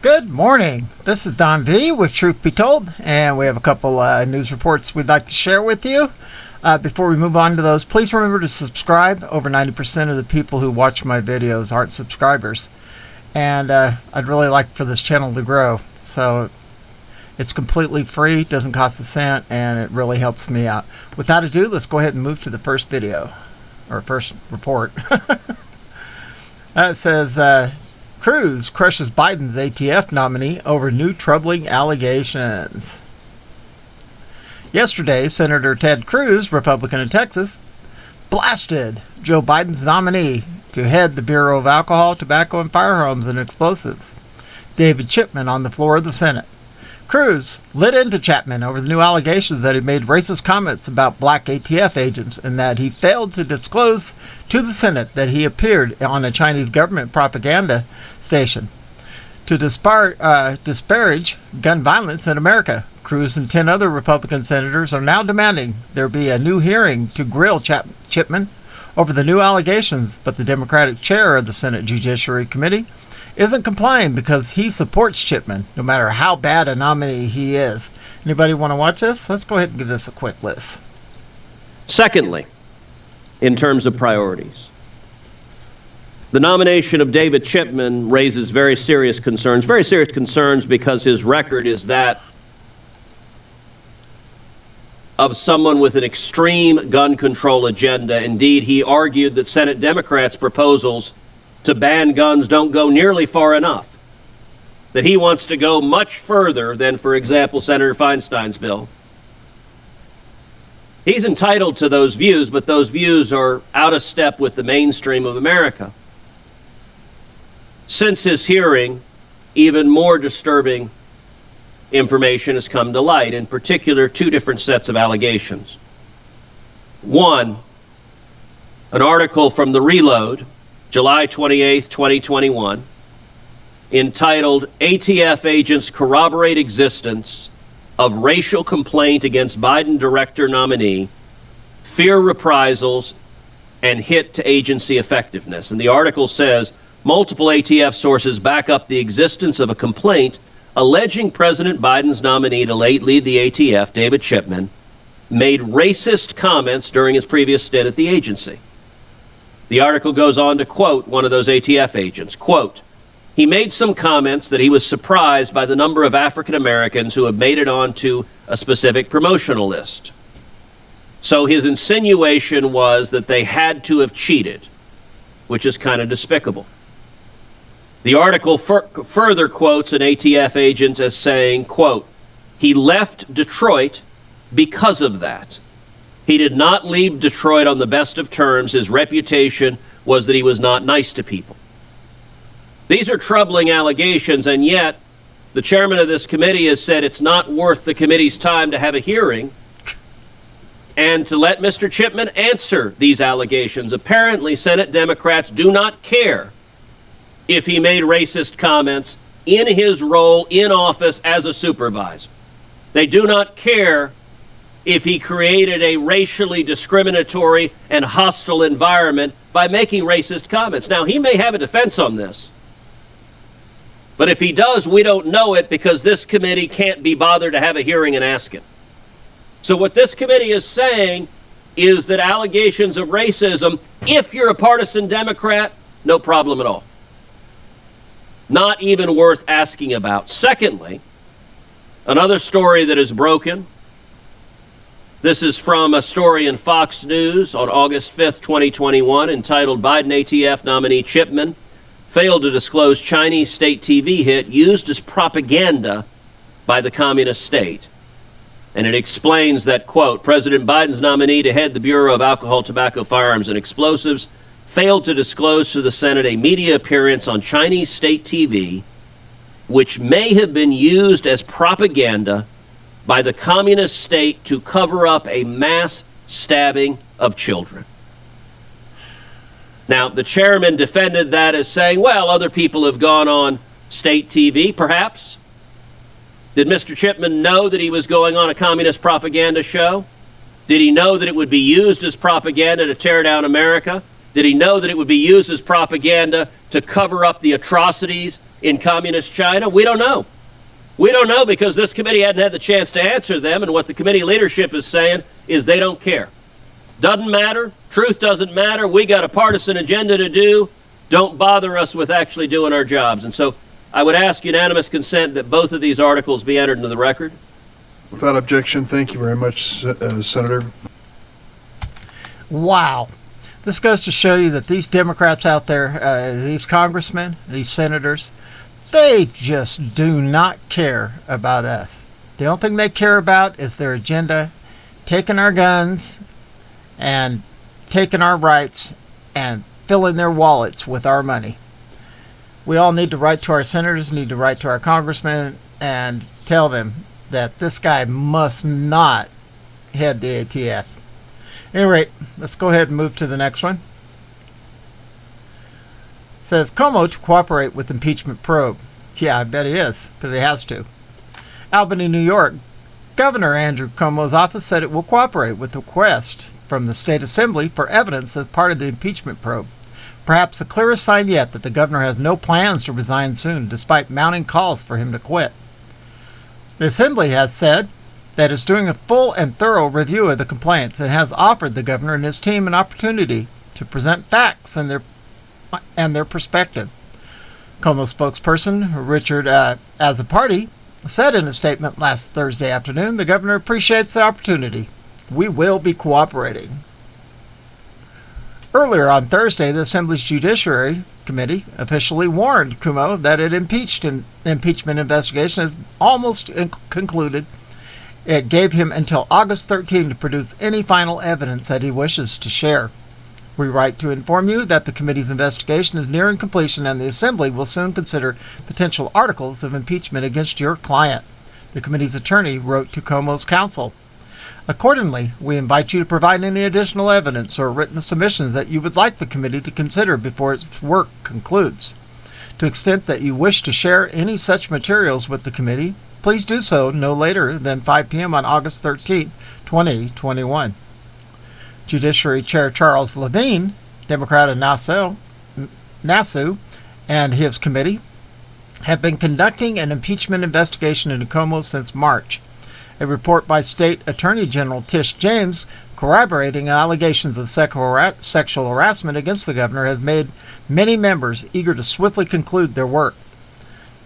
Good morning. This is Don V with Truth Be Told, and we have a couple news reports we'd like to share with you. Before we move on to those, please remember to subscribe. Over 90% of the people who watch my videos aren't subscribers, and I'd really like for this channel to grow. So it's completely free, doesn't cost a cent, and it really helps me out. Without ado, let's go ahead and move to the first video, or first report. It says, Cruz crushes Biden's ATF nominee over new troubling allegations. Yesterday, Senator Ted Cruz, Republican of Texas, blasted Joe Biden's nominee to head the Bureau of Alcohol, Tobacco, and Firearms and Explosives, David Chipman, on the floor of the Senate. Cruz lit into Chapman over the new allegations that he made racist comments about Black ATF agents and that he failed to disclose to the Senate that he appeared on a Chinese government propaganda station to disparage gun violence in America. Cruz and 10 other Republican senators are now demanding there be a new hearing to grill Chipman over the new allegations, but the Democratic chair of the Senate Judiciary Committee isn't complying because he supports Chipman, no matter how bad a nominee he is. Anybody want to watch this? Let's go ahead and give this a quick list. Secondly, in terms of priorities, the nomination of David Chipman raises very serious concerns because his record is that of someone with an extreme gun control agenda. Indeed, he argued that Senate Democrats' proposals to ban guns don't go nearly far enough, that he wants to go much further than, for example, Senator Feinstein's bill. He's entitled to those views, but those views are out of step with the mainstream of America. Since his hearing, even more disturbing information has come to light, in particular, two different sets of allegations. One, an article from The Reload, July 28, 2021, entitled ATF Agents Corroborate Existence of Racial Complaint Against Biden Director Nominee, Fear Reprisals, and Hit to Agency Effectiveness. And the article says, multiple ATF sources back up the existence of a complaint alleging President Biden's nominee to lead the ATF, David Chipman, made racist comments during his previous stint at the agency. The article goes on to quote one of those ATF agents, quote, he made some comments that he was surprised by the number of African Americans who have made it onto a specific promotional list. So his insinuation was that they had to have cheated, which is kind of despicable. The article further quotes an ATF agent as saying, quote, he left Detroit because of that. He did not leave Detroit on the best of terms. His reputation was that he was not nice to people. These are troubling allegations, and yet the chairman of this committee has said it's not worth the committee's time to have a hearing and to let Mr. Chipman answer these allegations. Apparently, Senate Democrats do not care if he made racist comments in his role in office as a supervisor. They do not care if he created a racially discriminatory and hostile environment by making racist comments. Now, he may have a defense on this, but if he does, we don't know it because this committee can't be bothered to have a hearing and ask him. So what this committee is saying is that allegations of racism, if you're a partisan Democrat, no problem at all. Not even worth asking about. Secondly, another story that is broken. This is from a story in Fox News on August 5th, 2021, entitled Biden ATF nominee Chipman failed to disclose Chinese state TV hit used as propaganda by the communist state. And it explains that, quote, President Biden's nominee to head the Bureau of Alcohol, Tobacco, Firearms, and Explosives failed to disclose to the Senate a media appearance on Chinese state TV, which may have been used as propaganda by the communist state to cover up a mass stabbing of children. Now, the chairman defended that as saying, well, other people have gone on state TV, perhaps. Did Mr. Chipman know that he was going on a communist propaganda show? Did he know that it would be used as propaganda to tear down America? Did he know that it would be used as propaganda to cover up the atrocities in communist China? We don't know. We don't know because this committee hadn't had the chance to answer them, and what the committee leadership is saying is they don't care. Doesn't matter. Truth doesn't matter. We got a partisan agenda to do. Don't bother us with actually doing our jobs. And so I would ask unanimous consent that both of these articles be entered into the record. Without objection, thank you very much, Senator. Wow. This goes to show you that these Democrats out there, these congressmen, these senators, they just do not care about us. The only thing they care about is their agenda, taking our guns and taking our rights and filling their wallets with our money. We all need to write to our senators, need to write to our congressmen and tell them that this guy must not head the ATF. At any rate, let's go ahead and move to the next one. It says Cuomo to cooperate with impeachment probe. Yeah, I bet he is, because he has to. Albany, New York. Governor Andrew Cuomo's office said it will cooperate with the request from the state assembly for evidence as part of the impeachment probe. Perhaps the clearest sign yet that the governor has no plans to resign soon, despite mounting calls for him to quit. The assembly has said that it's doing a full and thorough review of the complaints and has offered the governor and his team an opportunity to present facts and their perspective. Cuomo spokesperson Richard Azzopardi said in a statement last Thursday afternoon, the governor appreciates the opportunity. We will be cooperating. Earlier on Thursday, the Assembly's Judiciary Committee officially warned Cuomo that an impeachment investigation is almost concluded. It gave him until August 13 to produce any final evidence that he wishes to share. We write to inform you that the committee's investigation is nearing completion and the Assembly will soon consider potential articles of impeachment against your client, the committee's attorney wrote to Cuomo's counsel. Accordingly, we invite you to provide any additional evidence or written submissions that you would like the committee to consider before its work concludes. To the extent that you wish to share any such materials with the committee, please do so no later than 5 p.m. on August 13, 2021. Judiciary Chair Charles Levine, Democrat of Nassau, and his committee have been conducting an impeachment investigation into Cuomo since March. A report by State Attorney General Tish James corroborating allegations of sexual harassment against the governor has made many members eager to swiftly conclude their work.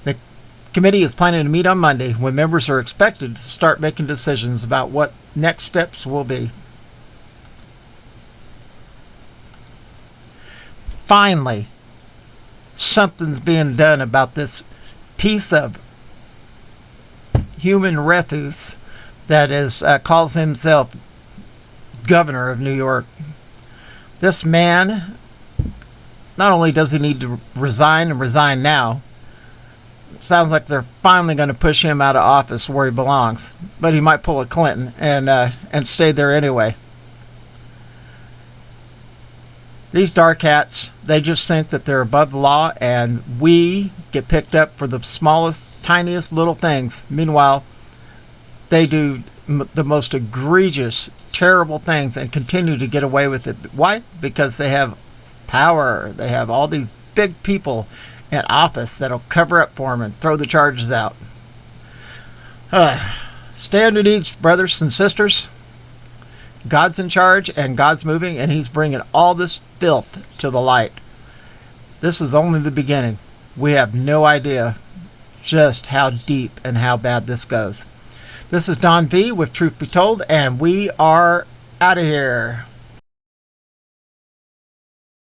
The committee is planning to meet on Monday when members are expected to start making decisions about what next steps will be. Finally, something's being done about this piece of human refuse that is calls himself governor of New York. This man, not only does he need to resign and resign now, it sounds like they're finally going to push him out of office where he belongs, but he might pull a Clinton and stay there anyway. These dark hats, they just think that they're above the law, and we get picked up for the smallest, tiniest little things. Meanwhile, they do the most egregious, terrible things and continue to get away with it. Why? Because they have power. They have all these big people in office that'll cover up for them and throw the charges out. Stay on your knees, brothers and sisters. God's in charge and God's moving, and he's bringing all this filth to the light. This is only the beginning. We have no idea just how deep and how bad this goes. This is Don V with Truth Be Told, and we are out of here.